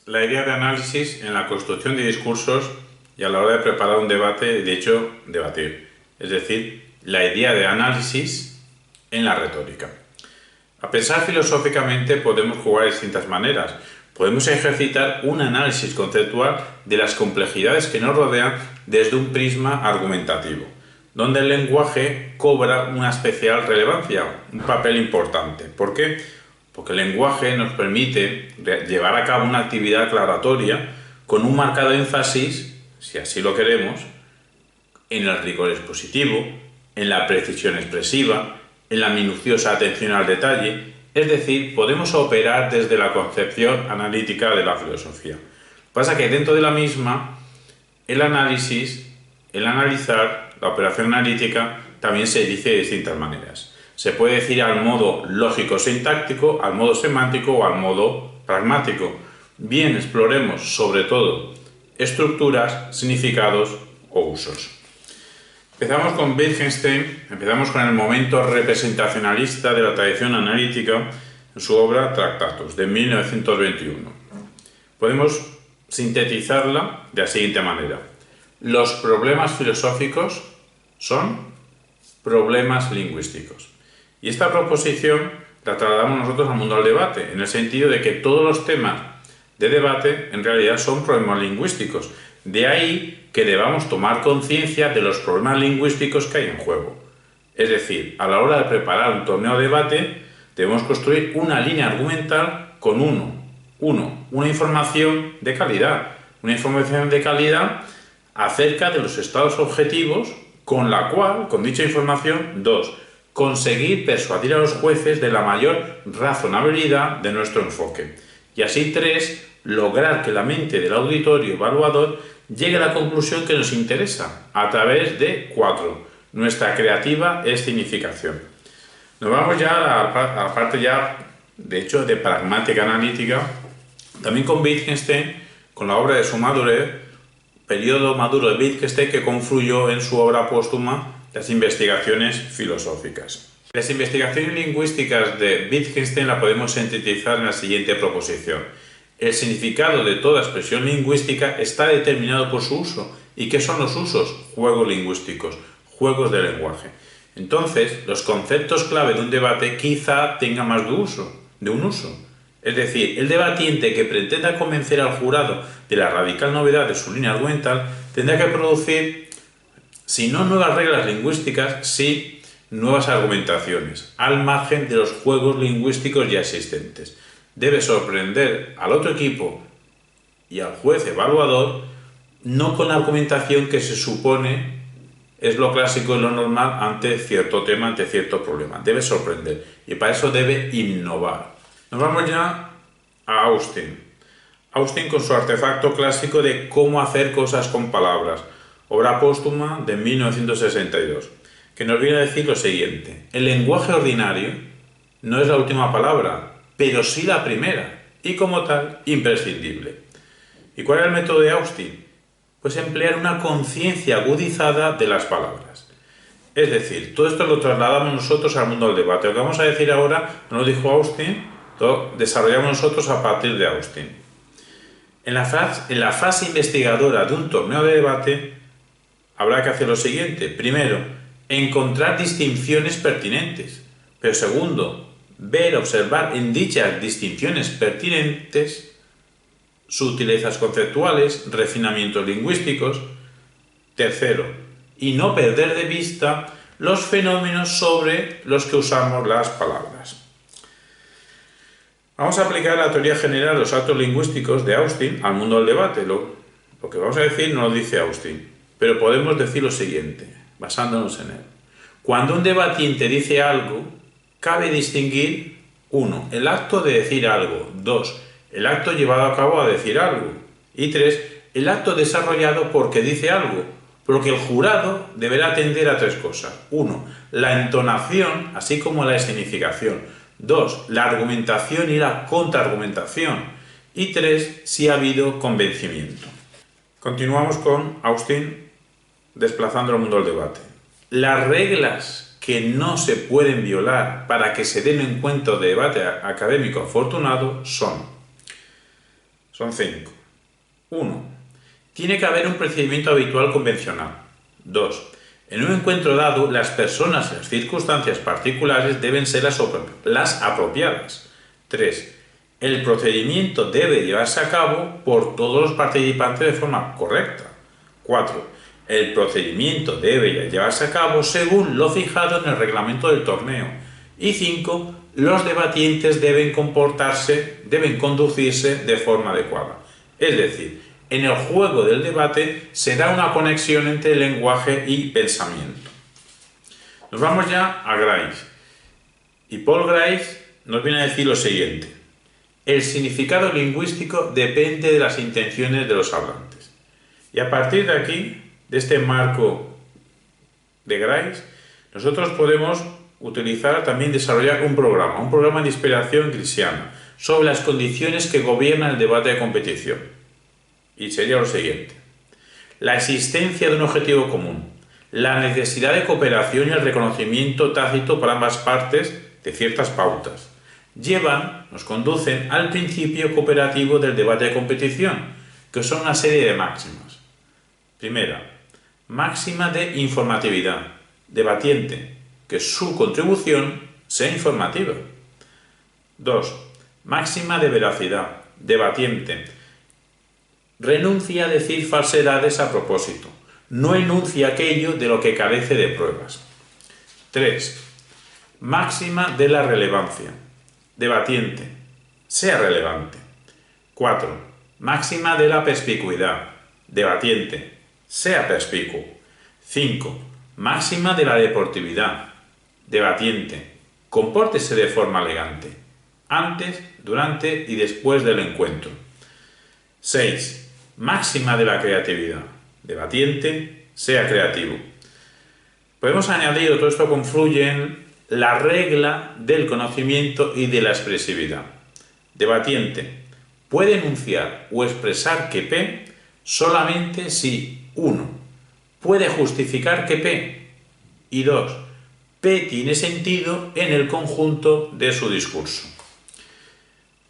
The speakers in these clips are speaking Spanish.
la idea de análisis en la construcción de discursos y a la hora de preparar un debate, de hecho, debatir. Es decir, la idea de análisis en la retórica. A pensar filosóficamente podemos jugar de distintas maneras. Podemos ejercitar un análisis conceptual de las complejidades que nos rodean desde un prisma argumentativo, donde el lenguaje cobra una especial relevancia, un papel importante. ¿Por qué? Porque el lenguaje nos permite llevar a cabo una actividad aclaratoria con un marcado énfasis, si así lo queremos, en el rigor expositivo, en la precisión expresiva, en la minuciosa atención al detalle. Es decir, podemos operar desde la concepción analítica de la filosofía. Pasa que dentro de la misma, el análisis, el analizar, la operación analítica, también se dice de distintas maneras. Se puede decir al modo lógico-sintáctico, al modo semántico o al modo pragmático. Bien, exploremos sobre todo estructuras, significados o usos. Empezamos con Wittgenstein, empezamos con el momento representacionalista de la tradición analítica en su obra Tractatus, de 1921. Podemos sintetizarla de la siguiente manera. Los problemas filosóficos son problemas lingüísticos. Y esta proposición la trasladamos nosotros al mundo del debate, en el sentido de que todos los temas de debate en realidad son problemas lingüísticos. De ahí que debamos tomar conciencia de los problemas lingüísticos que hay en juego. Es decir, a la hora de preparar un torneo de debate, debemos construir una línea argumental con una información de calidad. Una información de calidad acerca de los estados objetivos con la cual, con dicha información, conseguir persuadir a los jueces de la mayor razonabilidad de nuestro enfoque. Y así, lograr que la mente del auditorio evaluador llegue a la conclusión que nos interesa a través de nuestra creativa escenificación. Nos vamos ya a la parte de hecho de pragmática analítica, también con Wittgenstein, con la obra de su madurez, periodo maduro de Wittgenstein que confluyó en su obra póstuma Las investigaciones filosóficas. Las investigaciones lingüísticas de Wittgenstein la podemos sintetizar en la siguiente proposición. El significado de toda expresión lingüística está determinado por su uso. ¿Y qué son los usos? Juegos lingüísticos, juegos de lenguaje. Entonces, los conceptos clave de un debate quizá tengan más de un uso. Es decir, el debatiente que pretenda convencer al jurado de la radical novedad de su línea argumental tendrá que producir, si no nuevas reglas lingüísticas, sí nuevas argumentaciones, al margen de los juegos lingüísticos ya existentes. Debe sorprender al otro equipo y al juez evaluador, no con la argumentación que se supone es lo clásico y lo normal ante cierto tema, ante cierto problema. Debe sorprender y para eso debe innovar. Nos vamos ya a Austin. Austin con su artefacto clásico de cómo hacer cosas con palabras, obra póstuma de 1962, que nos viene a decir lo siguiente. El lenguaje ordinario no es la última palabra, pero sí la primera, y como tal, imprescindible. ¿Y cuál es el método de Austin? Pues emplear una conciencia agudizada de las palabras. Es decir, todo esto lo trasladamos nosotros al mundo del debate. Lo que vamos a decir ahora, no lo dijo Austin, lo desarrollamos nosotros a partir de Austin. En la fase investigadora de un torneo de debate, habrá que hacer lo siguiente. Primero, encontrar distinciones pertinentes. Pero segundo, observar en dichas distinciones pertinentes sutilezas conceptuales, refinamientos lingüísticos. Tercero, y no perder de vista los fenómenos sobre los que usamos las palabras. Vamos a aplicar la teoría general de los actos lingüísticos de Austin al mundo del debate. Lo que vamos a decir no lo dice Austin, pero podemos decir lo siguiente, basándonos en él. Cuando un debatiente dice algo, cabe distinguir 1. El acto de decir algo. 2. El acto llevado a cabo a decir algo. Y 3. El acto desarrollado porque dice algo. Porque el jurado deberá atender a 3 cosas. 1. La entonación, así como la escenificación. 2. La argumentación y la contraargumentación. Y 3. Si ha habido convencimiento. Continuamos con Austin desplazando al mundo del debate. Las reglas que no se pueden violar para que se den en cuenta de debate académico afortunado son Son 5. 1. Tiene que haber un procedimiento habitual convencional. 2. En un encuentro dado, las personas y las circunstancias particulares deben ser las apropiadas. 3. El procedimiento debe llevarse a cabo por todos los participantes de forma correcta. 4. El procedimiento debe llevarse a cabo según lo fijado en el reglamento del torneo. Y 5. Los debatientes deben conducirse de forma adecuada. Es decir, en el juego del debate se da una conexión entre lenguaje y pensamiento. Nos vamos ya a Grice. Y Paul Grice nos viene a decir lo siguiente. El significado lingüístico depende de las intenciones de los hablantes. Y a partir de aquí, de este marco de Grice, nosotros podemos desarrollar un programa de inspiración grisiana sobre las condiciones que gobiernan el debate de competición. Y sería lo siguiente. La existencia de un objetivo común, la necesidad de cooperación y el reconocimiento tácito por ambas partes de ciertas pautas, nos conducen al principio cooperativo del debate de competición, que son una serie de máximas. Primera, máxima de informatividad, debatiente, que su contribución sea informativa. 2. Máxima de veracidad, debatiente, renuncia a decir falsedades a propósito, no enuncia aquello de lo que carece de pruebas. 3. Máxima de la relevancia, debatiente, sea relevante. 4. Máxima de la perspicuidad, debatiente, sea perspicuo. 5. Máxima de la deportividad, debatiente, compórtese de forma elegante, antes, durante y después del encuentro. 6. Máxima de la creatividad, debatiente, sea creativo. Podemos añadir, todo esto confluye en la regla del conocimiento y de la expresividad. Debatiente, puede enunciar o expresar que P solamente si 1. Puede justificar que P y 2. P tiene sentido en el conjunto de su discurso.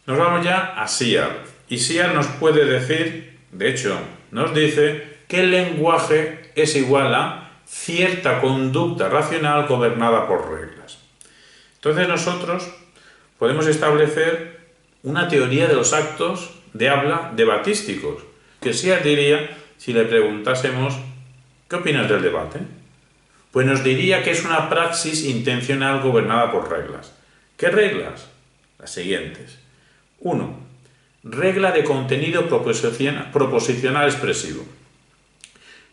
Nos vamos ya a Searle. Y Searle nos puede decir, de hecho, nos dice que el lenguaje es igual a cierta conducta racional gobernada por reglas. Entonces nosotros podemos establecer una teoría de los actos de habla debatísticos, que Searle diría, si le preguntásemos, ¿qué opinas del debate? Pues nos diría que es una praxis intencional gobernada por reglas. ¿Qué reglas? Las siguientes. 1. Regla de contenido proposicional expresivo.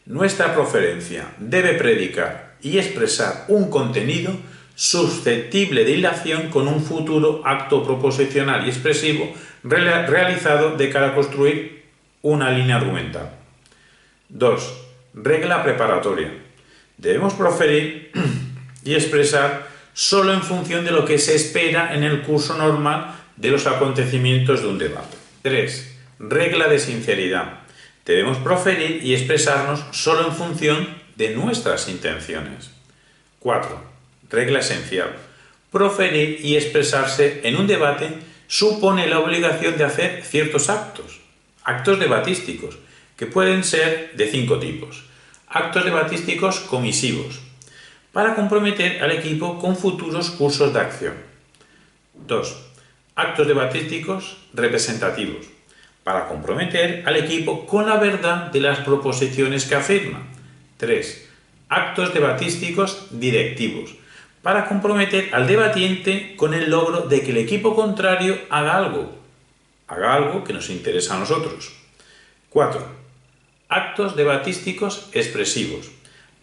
Nuestra proferencia debe predicar y expresar un contenido susceptible de hilación con un futuro acto proposicional y expresivo realizado de cara a construir una línea argumental. 2. Regla preparatoria. Debemos proferir y expresar solo en función de lo que se espera en el curso normal de los acontecimientos de un debate. 3. Regla de sinceridad. Debemos proferir y expresarnos solo en función de nuestras intenciones. 4. Regla esencial. Proferir y expresarse en un debate supone la obligación de hacer ciertos actos debatísticos, que pueden ser de 5 tipos. Actos debatísticos comisivos, para comprometer al equipo con futuros cursos de acción. 2. Actos debatísticos representativos, para comprometer al equipo con la verdad de las proposiciones que afirma. 3. Actos debatísticos directivos, para comprometer al debatiente con el logro de que el equipo contrario haga algo que nos interesa a nosotros. 4. Actos debatísticos expresivos,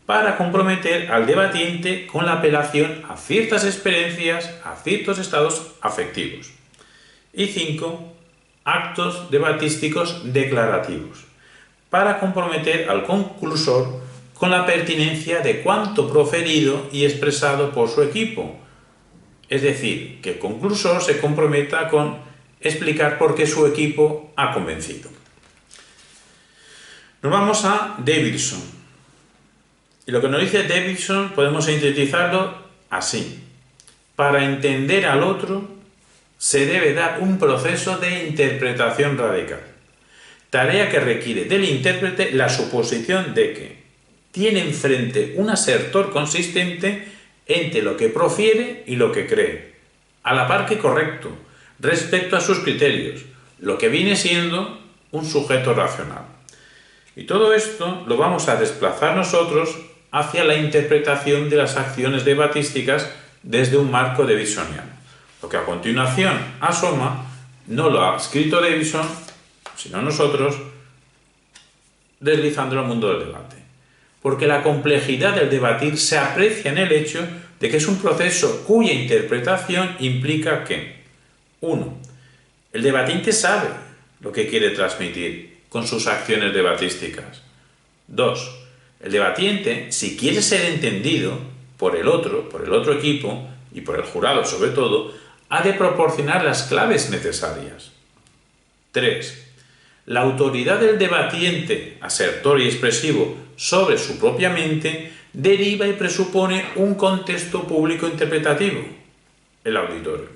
para comprometer al debatiente con la apelación a ciertas experiencias, a ciertos estados afectivos. Y 5. Actos debatísticos declarativos, para comprometer al conclusor con la pertinencia de cuanto proferido y expresado por su equipo. Es decir, que el conclusor se comprometa con explicar por qué su equipo ha convencido. Nos vamos a Davidson. Y lo que nos dice Davidson podemos sintetizarlo así. Para entender al otro se debe dar un proceso de interpretación radical. tarea que requiere del intérprete la suposición de que tiene enfrente un asertor consistente entre lo que profiere y lo que cree, a la par que correcto, respecto a sus criterios, lo que viene siendo un sujeto racional. Y todo esto lo vamos a desplazar nosotros hacia la interpretación de las acciones debatísticas desde un marco davisoniano. Lo que a continuación asoma no lo ha escrito Davison, sino nosotros, deslizándolo al mundo del debate. Porque la complejidad del debatir se aprecia en el hecho de que es un proceso cuya interpretación implica que 1. El debatiente sabe lo que quiere transmitir con sus acciones debatísticas. 2. El debatiente, si quiere ser entendido por el otro equipo y por el jurado sobre todo, ha de proporcionar las claves necesarias. 3. La autoridad del debatiente, asertor y expresivo sobre su propia mente, deriva y presupone un contexto público interpretativo, el auditorio.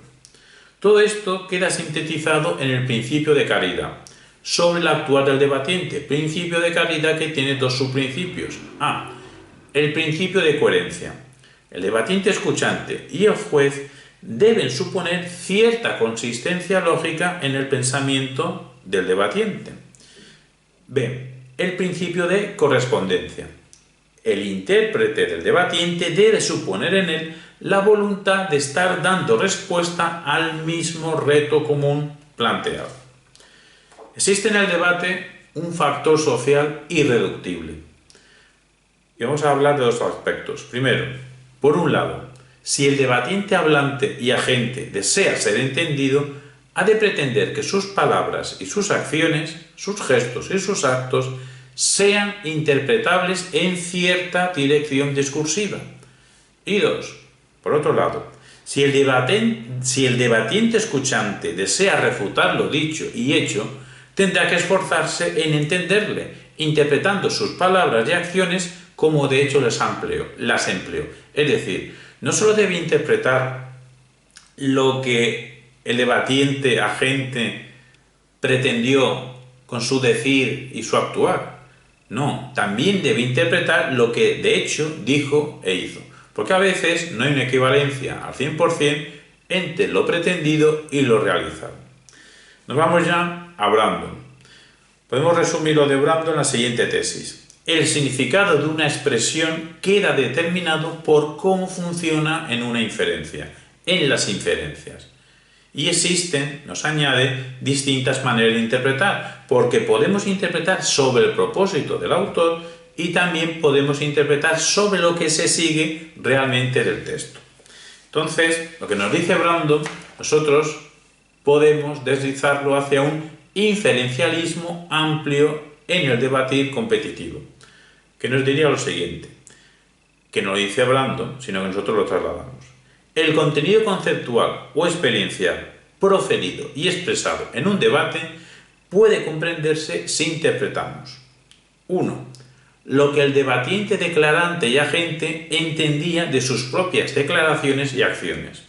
Todo esto queda sintetizado en el principio de caridad, sobre el actuar del debatiente, principio de caridad que tiene dos subprincipios. A. El principio de coherencia. El debatiente escuchante y el juez deben suponer cierta consistencia lógica en el pensamiento del debatiente. B. El principio de correspondencia. El intérprete del debatiente debe suponer en él la voluntad de estar dando respuesta al mismo reto común planteado. Existe en el debate un factor social irreductible. Y vamos a hablar de dos aspectos. Primero, por un lado, si el debatiente hablante y agente desea ser entendido, ha de pretender que sus palabras y sus acciones, sus gestos y sus actos sean interpretables en cierta dirección discursiva. Y 2. Por otro lado, si el debatiente escuchante desea refutar lo dicho y hecho, tendrá que esforzarse en entenderle, interpretando sus palabras y acciones como de hecho las empleó. Es decir, no solo debe interpretar lo que el debatiente agente pretendió con su decir y su actuar. No, también debe interpretar lo que de hecho dijo e hizo. Porque a veces no hay una equivalencia al 100% entre lo pretendido y lo realizado. Nos vamos ya a Brandon. Podemos resumir lo de Brandon en la siguiente tesis. El significado de una expresión queda determinado por cómo funciona en una inferencia, en las inferencias. Y existen, nos añade, distintas maneras de interpretar, porque podemos interpretar sobre el propósito del autor y también podemos interpretar sobre lo que se sigue realmente del texto. Entonces, lo que nos dice Brandon, nosotros podemos deslizarlo hacia un inferencialismo amplio en el debatir competitivo, que nos diría lo siguiente, que no lo dice Brandon, sino que nosotros lo trasladamos. El contenido conceptual o experiencial proferido y expresado en un debate puede comprenderse si interpretamos 1. Lo que el debatiente declarante y agente entendía de sus propias declaraciones y acciones.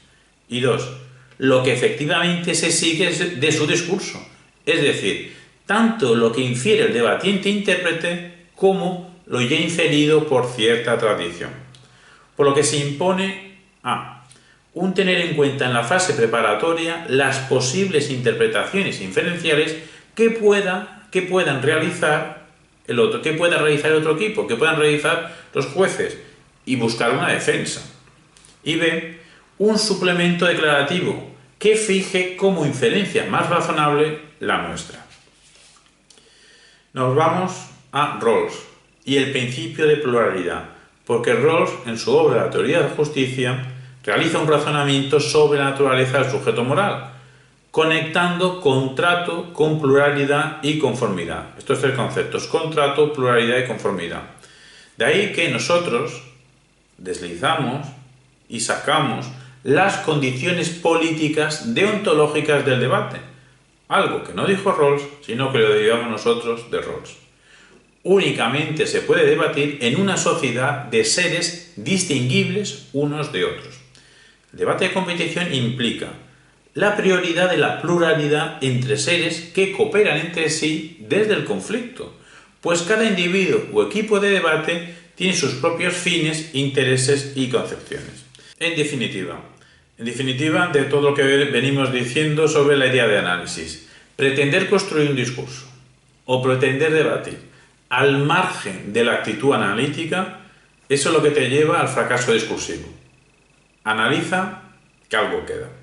Y 2. Lo que efectivamente se sigue de su discurso, es decir, tanto lo que infiere el debatiente intérprete como lo ya inferido por cierta tradición. Por lo que se impone a un tener en cuenta en la fase preparatoria las posibles interpretaciones inferenciales que puedan realizar el otro equipo, que puedan realizar los jueces y buscar una defensa. Y B, un suplemento declarativo que fije como inferencia más razonable la nuestra. Nos vamos a Rawls y el principio de pluralidad, porque Rawls, en su obra La teoría de la justicia, realiza un razonamiento sobre la naturaleza del sujeto moral, conectando contrato con pluralidad y conformidad. Estos tres conceptos, contrato, pluralidad y conformidad. De ahí que nosotros deslizamos y sacamos las condiciones políticas deontológicas del debate, algo que no dijo Rawls, sino que lo derivamos nosotros de Rawls. Únicamente se puede debatir en una sociedad de seres distinguibles unos de otros. El debate de competición implica la prioridad de la pluralidad entre seres que cooperan entre sí desde el conflicto, pues cada individuo o equipo de debate tiene sus propios fines, intereses y concepciones. En definitiva, de todo lo que venimos diciendo sobre la idea de análisis, pretender construir un discurso o pretender debatir al margen de la actitud analítica, eso es lo que te lleva al fracaso discursivo. Analiza, que algo queda.